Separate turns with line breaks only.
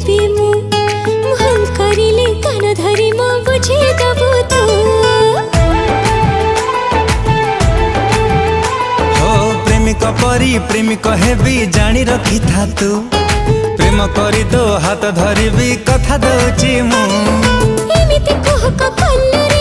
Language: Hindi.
देवी मु भूल करिले कान धरी मो बुझे दबु तू
हो प्रेमिक परी प्रेमिक हेबी जानी रखी था तू प्रेम करी तो हाथ धरी भी कथा दउची मु
एमिति कोह को कल्लरे